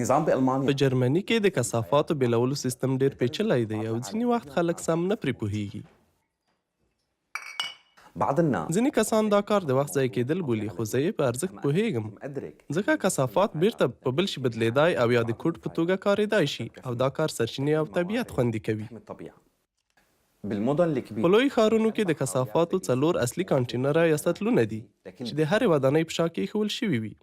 نظام بألمانيا په جرمني کې د کثافاتو بیلولو سیستم ډیر پیچلی دی او ځینې وخت خلک سم نه پرې پوهیږي. بعض الناس ځینې کسان دا کار د وخت ضایع کېدل بولي، خو زه یې په ارزښت پوهیږم. ځکه کثافات بیرته په بل شي بدلیدای او یا د کوډ په توګه کارېدای شي او دا کار سرچینې او طبیعت خوندي کوي. بالمدن په الكبيرة لوی ښارونو کې د کثافاتو 4 اصلي کانټینره یا سطلونه دي چې د هرې ودانۍ په شا کېښول شوي وي.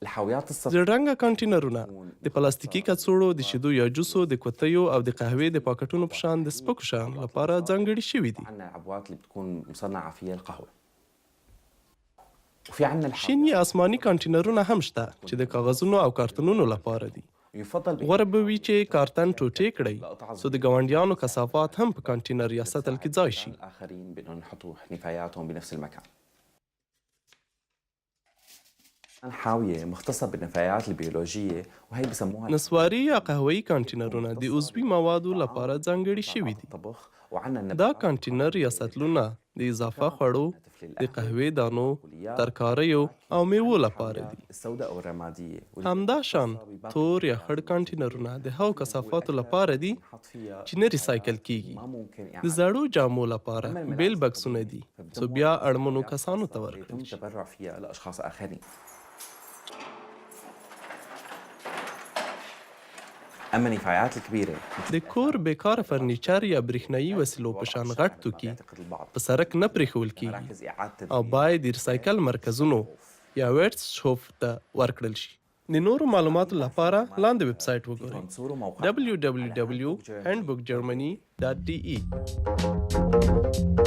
الحاويات الصفراء زیړ رنګه کانټینرونه د پلاستیکي کڅوړو، د شیدو یا جوسو، د کوتیو او د قهوې د پاکټونو په شان د سپکو شیانو لپاره ځانګړي شوي دي. عندنا العبوات اللي بتكون مصنعة فيها القهوة وفي عندنا شین یا آسماني کانټینرونه هم شته چې د کاغذونو او کارتونونو لپاره دي. يفضل غوره به وي چې کارتن ټوټې کړئ څو د ګاونډیانو کثافات هم په کانټینر یا سطل کې ځای شي. الآخرين بأنهم يحطوا نفاياتهم بنفس المكان. حاوية مختصة بالنفايات البيولوجية وهي بسموها نسواري یا قهوه‌ایي کانټینرونه د عضوي موادو لپاره ځانګړي شوي دي. الطبخ وعندنا دا کانټینر یا سطلونه د اضافه خوړو، د قهوې دانو، ترکاریو او میوو لپاره دي. السوداء او الرمادية همداشان تور یا خړ کانټینرونه د هغو کثافاتو لپاره دي چې نه ریسایکل کیږي. د زړو جامو لپاره بیل بکسونه دي څو بیا اړمنو کسانو ته ورکړل شي. تبرع فيها لأشخاص آخرين. اما النفايات الكبيره د کور بیکاره فرنیچر یا برېښنایي وسیلو په شان غټ توکي په سړک نه پرېښول کیږي او باید د ریسایکل مرکزونو یا ویټس شوف ته ورکړل شي. د نورو معلوماتو لپاره لاندې ویب سایټ وګورئ: www.handbookgermany.de